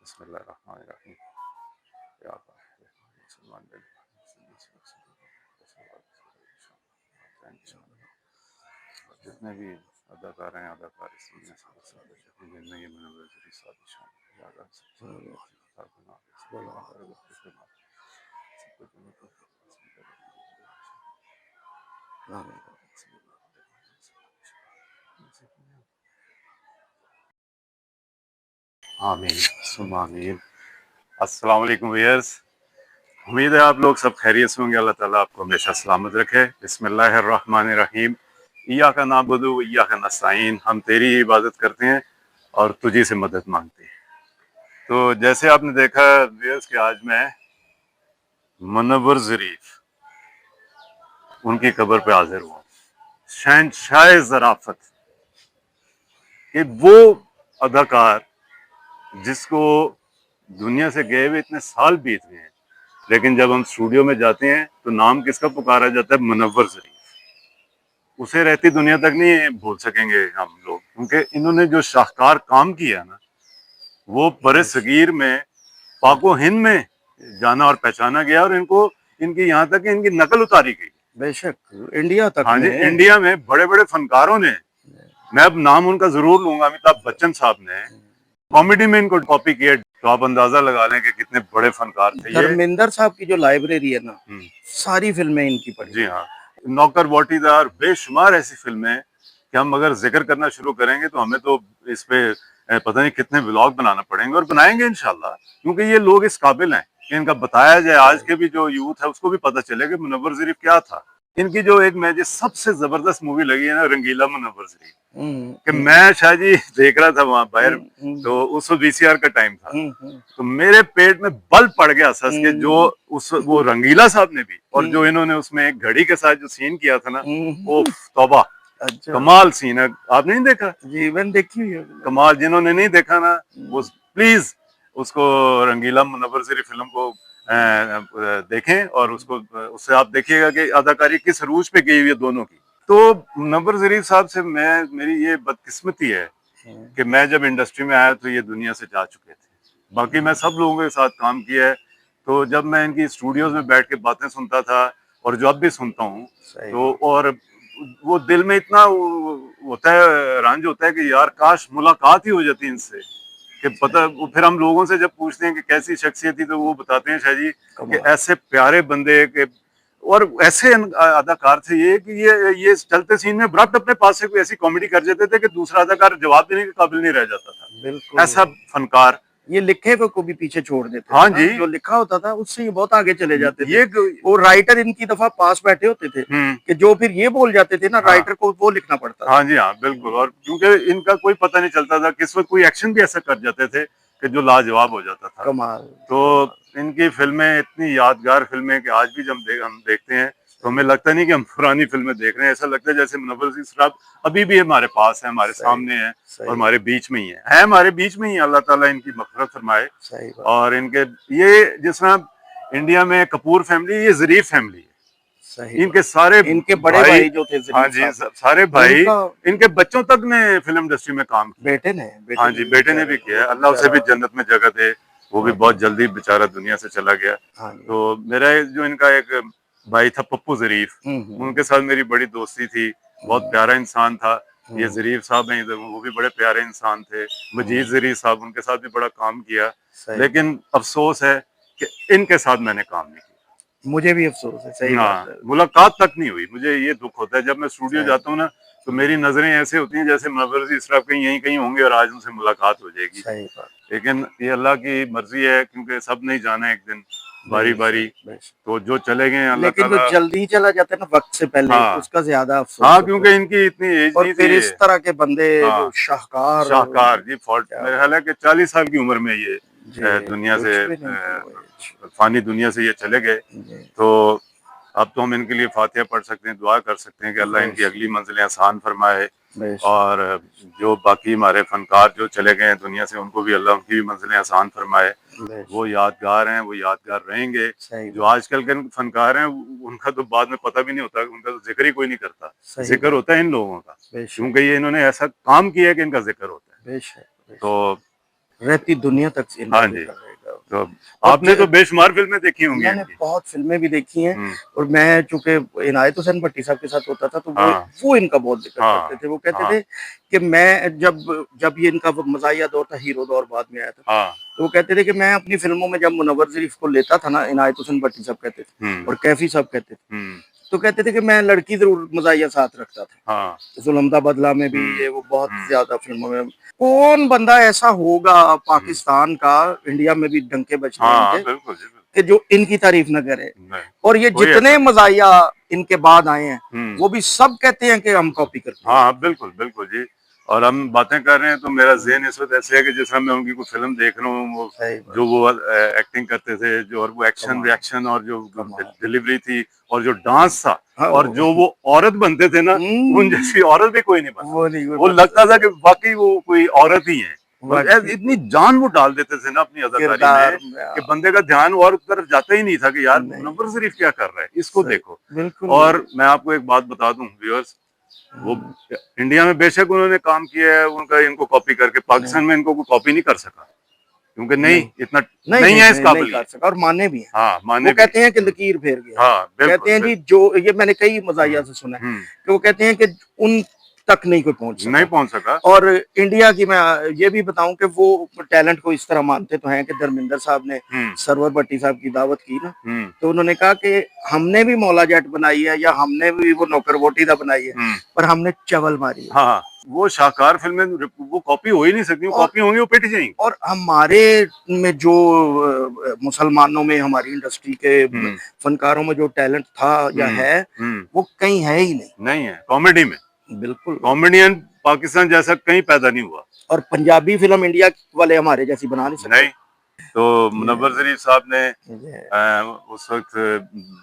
बिस्मिल्लाहिर्रहमानिर्रहीम। जितने भी अदाकार हैं अदाकार जिंदगी में आमीन सुम्मा आमीन। अस्सलाम वालेकुम व्यूअर्स, उम्मीद है आप लोग सब खैरियत से होंगे। अल्लाह ताला आपको हमेशा सलामत रखे। बिस्मिल्लाहिर्रहमानिर्रहीम। इय्याका नअबुदु व इय्याका नस्तईन। हम तेरी इबादत करते हैं और तुझी से मदद मांगते हैं। तो जैसे आपने देखा व्यूअर्स कि आज मैं मुनव्वर ज़रीफ उनकी कब्र पे हाजिर हुआ। शहंशाह ज़राफ़त कि वो अदाकार जिसको दुनिया से गए हुए इतने साल बीत गए हैं, लेकिन जब हम स्टूडियो में जाते हैं तो नाम किसका पुकारा जाता है? मुनव्वर ज़रीफ। उसे रहती दुनिया तक नहीं भूल सकेंगे हम लोग, क्योंकि इन्होंने जो शाहकार काम किया ना, वो बड़े सगीर में पाको हिंद में जाना और पहचाना गया, और इनको इनकी यहाँ तक इनकी नकल उतारी गई। बेशक इंडिया तक हाँ जी, इंडिया में बड़े बड़े फनकारों ने, मैं अब नाम उनका जरूर लूंगा, अमिताभ बच्चन साहब ने कॉमेडी में इनको कॉपी किया, तो आप अंदाजा लगा लें कि कितने बड़े फनकार थे ये। धर्मेंद्र साहब की जो लाइब्रेरी है ना, सारी फिल्में इनकी पढ़ी। जी हाँ, नौकर वोटीदार, बेशुमार ऐसी फिल्में कि हम अगर जिक्र करना शुरू करेंगे तो हमें तो इस पे पता नहीं कितने व्लॉग बनाना पड़ेंगे, और बनाएंगे इंशाल्लाह, क्योंकि ये लोग इस काबिल हैं कि इनका बताया जाए, आज के भी जो यूथ है उसको भी पता चले कि मुनव्वर ज़रीफ क्या था। इनकी जो एक मुझे सबसे जबरदस्त मूवी लगी है ना, रंगीला मुनव्वर ज़रीफ, कि मैं शायद जी देख रहा था वहां बाहर, तो उस वीसीआर का टाइम था, तो मेरे पेट में बल पड़ गया सस के जो उस वो रंगीला साहब ने भी, और जो इन्होंने उसमें एक घड़ी के साथ जो सीन किया था ना, ओफ तौबा, अच्छा, कमाल सीन है। आपने नहीं देखा? जी मैंने देखी हुई है। कमाल, जिन्होंने नहीं देखा ना वो प्लीज उसको रंगीला मुनव्वर ज़रीफ फिल्म को देखें, और उसको उससे आप देखिएगा कि अदाकारी किस रूज पे गई हुई है दोनों की। तो मुनव्वर ज़रीफ साहब से मेरी ये बदकिस्मती है कि मैं जब इंडस्ट्री में आया तो ये दुनिया से जा चुके थे। बाकी मैं सब लोगों के साथ काम किया है, तो जब मैं इनकी स्टूडियोज में बैठ के बातें सुनता था, और जो अब भी सुनता हूँ, तो और वो दिल में इतना होता है, रंज होता है कि यार काश मुलाकात ही हो जाती इनसे, कि पता। फिर हम लोगों से जब पूछते हैं कि कैसी शख्सियत थी, तो वो बताते हैं शाह जी कि ऐसे प्यारे बंदे के, और ऐसे अदाकार थे ये कि ये चलते सीन में बराबर अपने पास से कोई ऐसी कॉमेडी कर जाते थे कि दूसरा अदाकार जवाब देने के काबिल नहीं रह जाता था। बिल्कुल ऐसा फनकार, ये लिखे को भी पीछे छोड़ देते। हाँ जी, जो लिखा होता था उससे ये बहुत आगे चले जाते थे। वो राइटर इनकी दफा पास बैठे होते थे कि जो फिर ये बोल जाते थे ना, राइटर को वो लिखना पड़ता था। हाँ जी हाँ बिल्कुल, और क्योंकि इनका कोई पता नहीं चलता था, किस वक्त कोई एक्शन भी ऐसा कर जाते थे कि जो लाजवाब हो जाता था। कमाल। तो इनकी फिल्में इतनी यादगार फिल्में कि आज भी जब हम देखते हैं तो हमें लगता नहीं कि हम पुरानी फिल्में देख रहे हैं, ऐसा लगता है जैसे मुनव्वर ज़रीफ साहब अभी भी हमारे पास है, हमारे सामने है, और हमारे बीच में ही है हमारे बीच में ही। अल्लाह ताला इनकी मग़फ़िरत फरमाए। और इनके ये जिस तरह इंडिया में कपूर फैमिली, ये ज़रीफ फैमिली है, इनके सारे इनके बड़े भाई जो थे, हाँ जी सारे भाई, इनके बच्चों तक ने फिल्म इंडस्ट्री में काम किया। बेटे ने, हाँ जी बेटे ने भी किया, अल्लाह उसे भी जन्नत में जगह दे, वो भी बहुत जल्दी बेचारा दुनिया से चला गया। तो मेरा जो इनका एक भाई था पप्पू ज़रीफ, उनके साथ मेरी बड़ी दोस्ती थी, बहुत प्यारा इंसान था। ये ज़रीफ साहब हैं, वो भी बड़े प्यारे इंसान थे। मजीद ज़रीफ साहब, उनके साथ भी बड़ा काम किया, लेकिन अफसोस है कि इनके साथ मैंने काम नहीं किया। मुझे भी अफसोस है, सही बात है। मुलाकात तक नहीं हुई। मुझे ये दुख होता है जब मैं स्टूडियो जाता हूँ ना, तो मेरी नजरें ऐसे होती हैं जैसे मुनव्वर ज़रीफ साहब कहीं यहीं कहीं होंगे और आज उनसे मुलाकात हो जाएगी। सही बात। लेकिन ये अल्लाह की मर्जी है, क्योंकि सब नहीं जाना एक दिन बारी बारी, तो जो चले गए अल्लाह ताला। लेकिन जो जल्दी चला जाता है ना वक्त से पहले, उसका ज्यादा अफसोस। हाँ, क्योंकि इनकी इतनी एज नहीं थी। इस तरह के बंदे जो शाहकार जी, मेरे ख्याल है कि 40 साल की उम्र में ये दुनिया से फानी दुनिया से ये चले गए। तो अब तो हम इनके लिए फातिहा पढ़ सकते हैं, दुआ कर सकते हैं कि अल्लाह इनकी अगली मंजिलें आसान फरमाए, और जो बाकी हमारे फनकार जो चले गए हैं दुनिया से, उनको भी अल्लाह उनकी भी मंजिलें आसान फरमाए। वो यादगार हैं, वो यादगार रहेंगे। जो आजकल के फनकार हैं उनका तो बाद में पता भी नहीं होता, उनका तो जिक्र ही कोई नहीं करता। जिक्र होता है इन लोगों का, क्योंकि ये इन्होंने ऐसा काम किया है कि इनका जिक्र होता है। तो रहती दुनिया तक से हाँ इंटरव्यू जी। कर रहेगा। तो आपने तो बेशुमार फिल्में देखी होंगी मैंने इनकी। बहुत फिल्में भी देखी हैं, हम्म, और मैं चूंकि इनायत हुसैन भट्टी साहब के साथ होता था, तो हाँ वो इनका बहुत जिक्र करते हाँ थे। वो कहते हाँ थे कि मैं जब ये इनका वो मज़ाहिया दौर था, हीरो दौर बाद में आया था, हाँ। तो वो कहते थे कि मैं अपनी फिल्मों में जब मुनव्वर शरीफ को लेता था ना, इनायत हुसैन भट्टी साहब कहते थे हम्म और कैफी साहब कहते थे, हम्म, तो कहते थे कि मैं लड़की जरूर मज़ाहिया साथ रखता था। हाँ। जुल्मदा बदला में भी हम्म ये वो बहुत हम्म, ज्यादा फिल्मों में। कौन बंदा ऐसा होगा पाकिस्तान का, इंडिया में भी डंके बजते हैं हाँ इनके, बिल्कुल जी बिल्कुल। कि जो इनकी तारीफ न करे। नहीं, और ये कोई ऐसा जितने नहीं। मज़ाहिया इनके बाद आए हैं, हम्म, वो भी सब कहते हैं कि हम कॉपी करते हाँ हैं। हाँ बिल्कुल बिल्कुल जी। और हम बातें कर रहे हैं तो मेरा ज़हन इस वक्त ऐसे है कि जैसे मैं उनकी कोई फिल्म देख रहा हूँ, वो सही बात। जो वो एक्टिंग करते थे, जो और वो एक्शन कमाल रिएक्शन और जो कमाल। डिलीवरी थी और जो डांस था, हाँ और जो वो औरत बनते थे ना, उन जैसी औरत भी कोई नहीं बना। वो नहीं वो बता लगता था सकते। कि वाकई वो कोई औरत ही है। और वाकई इतनी जान वो डाल देते थे ना अपनी अदाकारी किरदार में में कि बंदे का ध्यान और तरफ जाता ही नहीं था कि यार नहीं। मुनव्वर शरीफ क्या कर रहा है, इसको सही। देखो। बिल्कुल और मैं आपको एक बात बता दूं व्यूअर्स, वो इंडिया में बेशक उन्होंने काम किया है, उनका इनको कॉपी करके, नहीं पाकिस्तान में इनको कोई कॉपी नहीं कर सका, क्योंकि नहीं नहीं इतना नहीं नहीं नहीं है इस नहीं, नहीं काबिल कर ये। सका, और माने भी हैं। हाँ वो माने भी। कहते हैं कि लकीर फेर गया। हाँ कहते बिल्कुल हैं जी, बिल्कुल। जो ये मैंने कई मज़ाहिया से सुना है हम्म, कि वो कहते हैं कि उन तक नहीं कोई पहुंच नहीं सका। पहुंच सका। और इंडिया की मैं ये भी बताऊं कि वो टैलेंट को इस तरह मानते तो हैं कि धर्मेंद्र साहब ने हम्म सरवर भट्टी साहब की दावत की ना, हम्म तो उन्होंने कहा कि हमने भी मौला जट बनाई है, या हमने भी वो नौकर वोटीदा बनाई है, हम्म, पर हमने चवल मारी है। हाँ हाँ, वो शाहकार फिल्में वो कॉपी हो ही नहीं सकती, वो और कॉपी होंगी वो पिट जाएंगी। और हमारे में जो मुसलमानों में, हमारी इंडस्ट्री के हम्म फनकारों में जो टैलेंट था या है, हम्म, वो कहीं है ही नहीं। नहीं है कॉमेडी में। बिल्कुल। कॉमेडियन पाकिस्तान जैसा कहीं पैदा नहीं हुआ। और पंजाबी फिल्म इंडिया वाले हमारे जैसी बना नहीं सकते। नहीं। तो मुनव्वर शरीफ साहब ने ये उस वक्त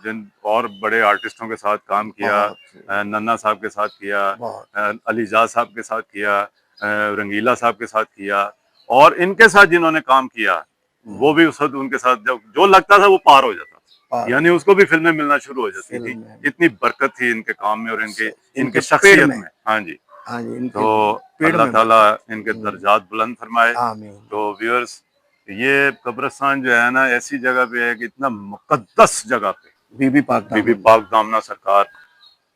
जिन और बड़े आर्टिस्टों के साथ काम किया, बहुत नन्ना साहब के साथ किया, बहुत अलीजाज साहब के साथ किया, रंगीला साहब के साथ किया, और इनके साथ जिन्होंने काम किया, वो भी उस वक्त उनके साथ जब जो लगता था वो पार हो जाता था, पार यानी उसको भी फिल्में मिलना शुरू हो जाती थी। फिल्म में इतनी बरकत थी इनके काम में और इनके इनके इनकी पेड़ शख्सियत में। में। हाँ जी। हाँ जी, इनके तो पेड़ अल्लाह में ताला बरकत। इनके दर्जात बुलंद फरमाए। आमीन। तो व्यूअर्स, ये कब्रिस्तान जो है ना, ऐसी जगह पे है कि इतना मुकद्दस जगह पे बीबी पाक बीबी दामन। पाक दामना सरकार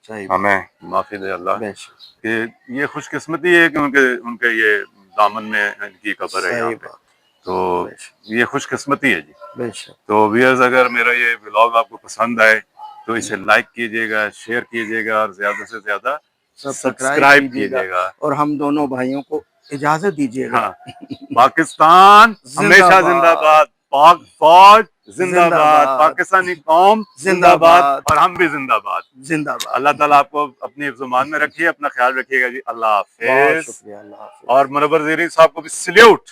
सही बात। हमें माफी दे अल्लाह, बेशक। कि ये खुशकिस्मती है कि उनके उनके ये दामन में इनकी कब्र है यहाँ सही पे। बात। तो बेशक ये खुशकिस्मती है जी। बेशक। तो व्यूअर्स, अगर मेरा ये व्लॉग आपको पसंद आए तो इसे लाइक कीजिएगा, शेयर कीजिएगा और ज्यादा से ज्यादा सब्सक्राइब सब्सक्राइब कीजिएगा, कीजिएगा। और हम दोनों भाइयों को इजाजत दीजिएगा। हाँ, पाकिस्तान हमेशा जिंदाबाद। जिंदाबाद, पाक फौज जिंदाबाद, जिंदाबाद। पाकिस्तानी कौम जिंदाबाद, जिंदाबाद। और हम भी जिंदाबाद। जिंदाबाद। अल्लाह ताला आपको अपनी हिफ्ज़-ओ-मान में रखिए, अपना ख्याल रखिएगा जी। अल्लाह बहुत हाफिज। शुक्रिया। अल्लाह हाफिज। और मुनव्वर शरीफ साहब को भी सल्यूट।